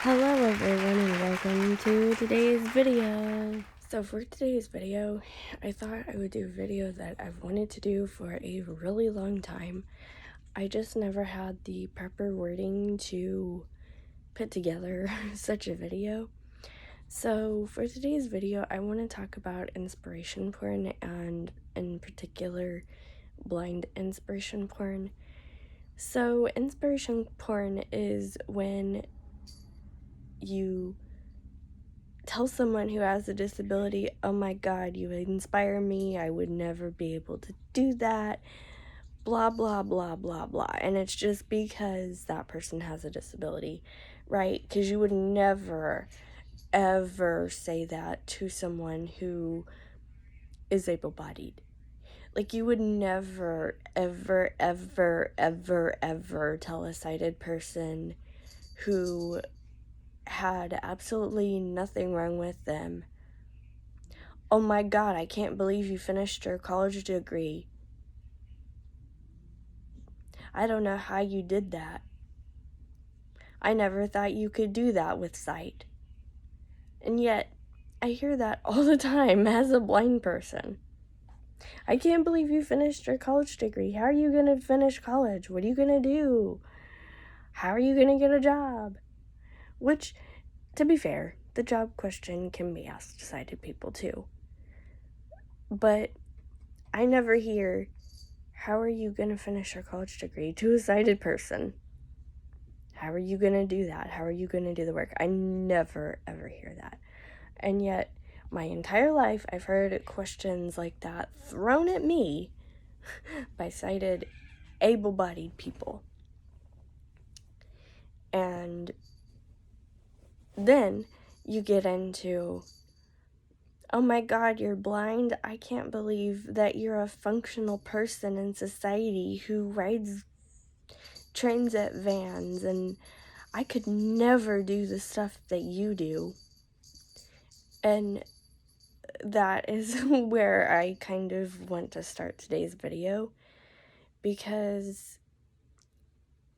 Hello everyone and welcome to today's video. So for today's video, I thought I would do a video that I've wanted to do for a really long time. I just never had the proper wording to put together such a video. So for today's video, I want to talk about inspiration porn, and in particular, blind inspiration porn. So inspiration porn is when you tell someone who has a disability, oh my god, you inspire me, I would never be able to do that, blah blah blah blah blah. And it's just because that person has a disability, right? Because you would never ever say that to someone who is able-bodied. Like, you would never ever ever ever ever tell a sighted person who had absolutely nothing wrong with them, oh my god, I can't believe you finished your college degree. I don't know how you did that. I never thought you could do that with sight. And yet, I hear that all the time as a blind person. I can't believe you finished your college degree. How are you going to finish college? What are you going to do? How are you going to get a job? Which, to be fair, the job question can be asked to sighted people too. But I never hear, how are you going to finish your college degree, to a sighted person. How are you going to do that? How are you going to do the work? I never ever hear that. And yet, my entire life, I've heard questions like that thrown at me by sighted, able-bodied people. And then you get into, oh my god, you're blind? I can't believe that you're a functional person in society who rides transit vans, and I could never do the stuff that you do. And that is where I kind of want to start today's video, because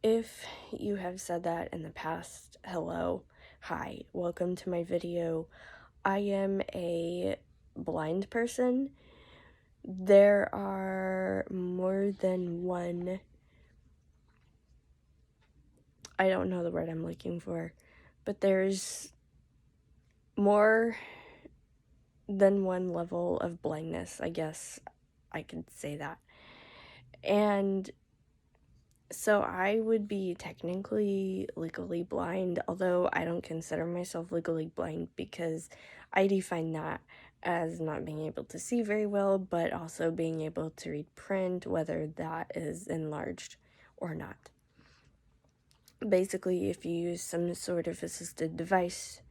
if you have said that in the past, hello, hi, welcome to my video. I am a blind person. There are more than one, I don't know the word I'm looking for, but there's more than one level of blindness, I guess I could say that. And so I would be technically legally blind, although I don't consider myself legally blind because I define that as not being able to see very well, but also being able to read print, whether that is enlarged or not. Basically, if you use some sort of assisted device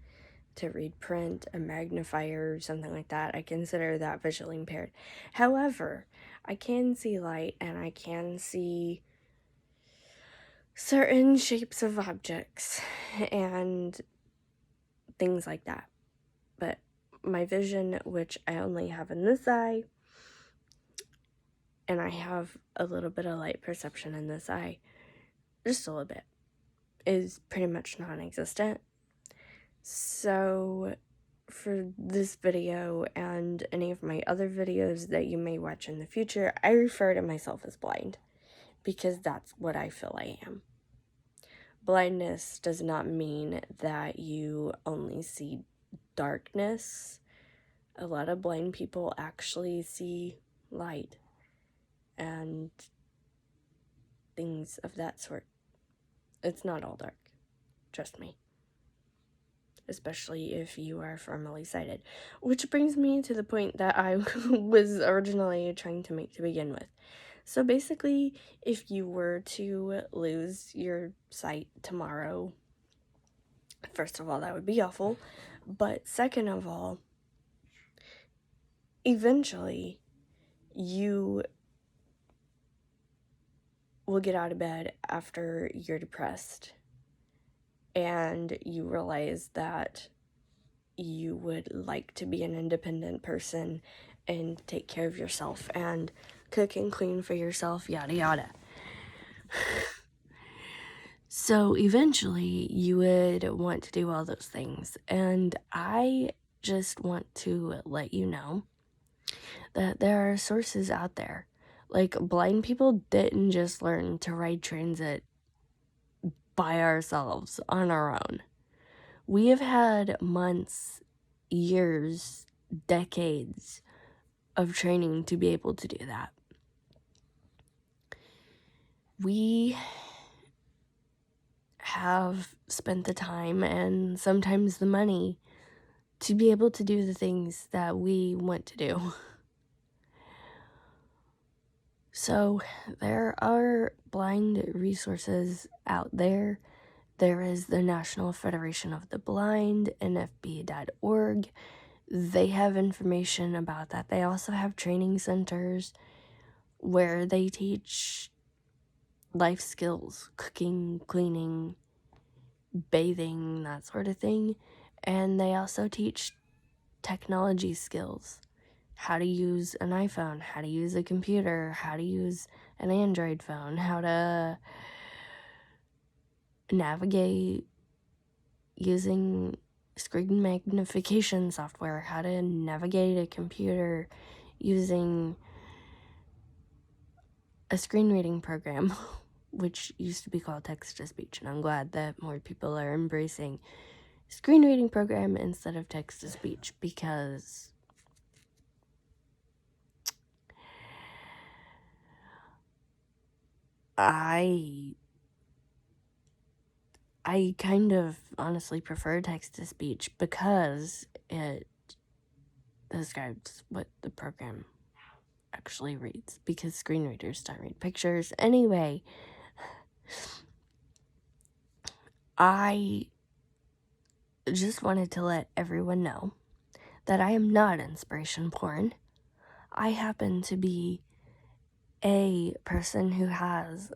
to read print, a magnifier, something like that, I consider that visually impaired. However, I can see light and I can see certain shapes of objects and things like that. But my vision, which I only have in this eye, and I have a little bit of light perception in this eye, just a little bit, is pretty much non-existent. So for this video and any of my other videos that you may watch in the future, I refer to myself as blind because that's what I feel I am. Blindness does not mean that you only see darkness. A lot of blind people actually see light and things of that sort. It's not all dark, trust me. Especially if you are formally sighted. Which brings me to the point that I was originally trying to make to begin with. So basically, if you were to lose your sight tomorrow, first of all, that would be awful. But second of all, eventually, you will get out of bed after you're depressed and you realize that you would like to be an independent person and take care of yourself and cook and clean for yourself, yada yada. So eventually you would want to do all those things. And I just want to let you know that there are sources out there. Like, blind people didn't just learn to ride transit by ourselves on our own. We have had months, years, decades of training to be able to do that. We have spent the time and sometimes the money to be able to do the things that we want to do. So there are blind resources out there. There is the National Federation of the Blind, nfb.org. They have information about that. They also have training centers where they teach life skills, cooking, cleaning, bathing, that sort of thing. And they also teach technology skills. How to use an iPhone, how to use a computer, how to use an Android phone, how to navigate using screen magnification software, how to navigate a computer using a screen reading program, which used to be called text-to-speech, and I'm glad that more people are embracing screen reading program instead of text-to-speech, because I kind of honestly prefer text-to-speech because it describes what the program actually reads, because screen readers don't read pictures. Anyway, I just wanted to let everyone know that I am not inspiration porn. I happen to be a person who has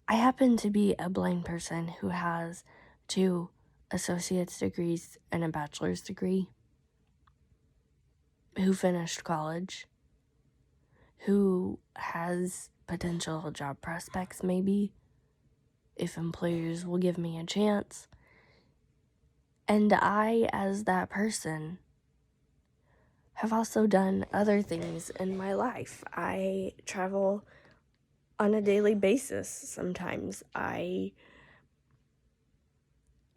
I happen to be a blind person who has 2 associate's degrees and a bachelor's degree, who finished college, who has potential job prospects maybe, if employers will give me a chance. And I, as that person, have also done other things in my life. I travel on a daily basis sometimes. I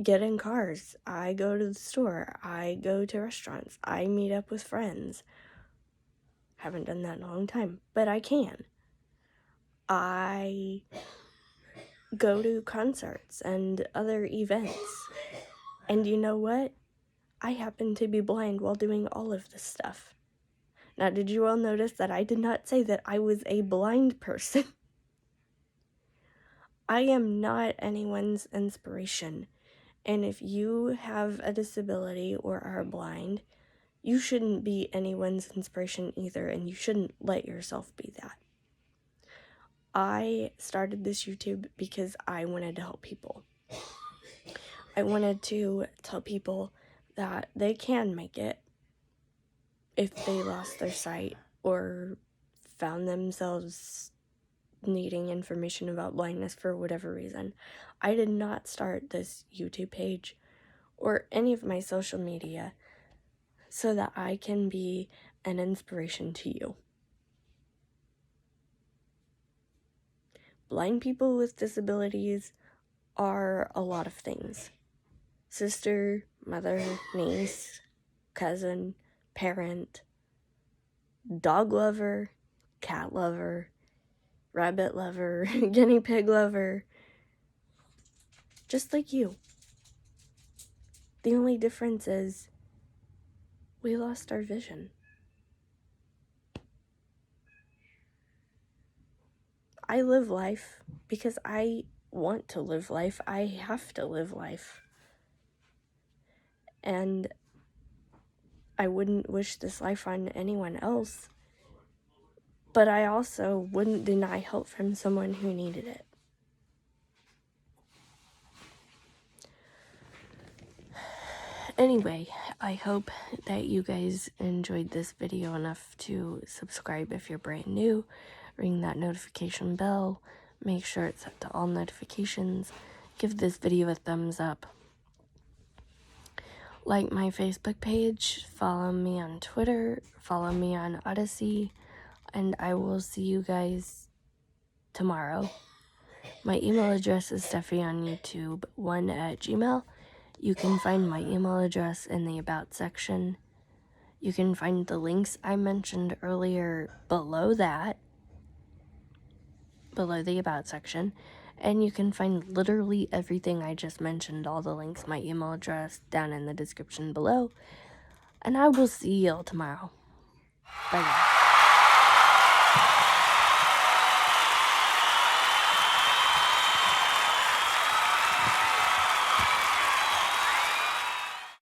get in cars. I go to the store. I go to restaurants. I meet up with friends. Haven't done that in a long time, but I can. I go to concerts and other events. And you know what? I happen to be blind while doing all of this stuff. Now, did you all notice that I did not say that I was a blind person? I am not anyone's inspiration. And if you have a disability or are blind, you shouldn't be anyone's inspiration either, and you shouldn't let yourself be that. I started this YouTube because I wanted to help people. I wanted to tell people that they can make it if they lost their sight or found themselves needing information about blindness for whatever reason. I did not start this YouTube page or any of my social media so that I can be an inspiration to you. Blind people with disabilities are a lot of things. Sister, mother, niece, cousin, parent, dog lover, cat lover, rabbit lover, guinea pig lover, just like you. The only difference is we lost our vision. I live life because I want to live life. I have to live life. And I wouldn't wish this life on anyone else, but I also wouldn't deny help from someone who needed it. Anyway, I hope that you guys enjoyed this video enough to subscribe if you're brand new. Ring that notification bell. Make sure it's set to all notifications. Give this video a thumbs up. Like my Facebook page. Follow me on Twitter. Follow me on Odyssey. And I will see you guys tomorrow. My email address is Stephieonyoutube1@gmail.com. You can find my email address in the About section. You can find the links I mentioned earlier below that, below the About section. And you can find literally everything I just mentioned, all the links, my email address, down in the description below. And I will see y'all tomorrow. Bye, guys.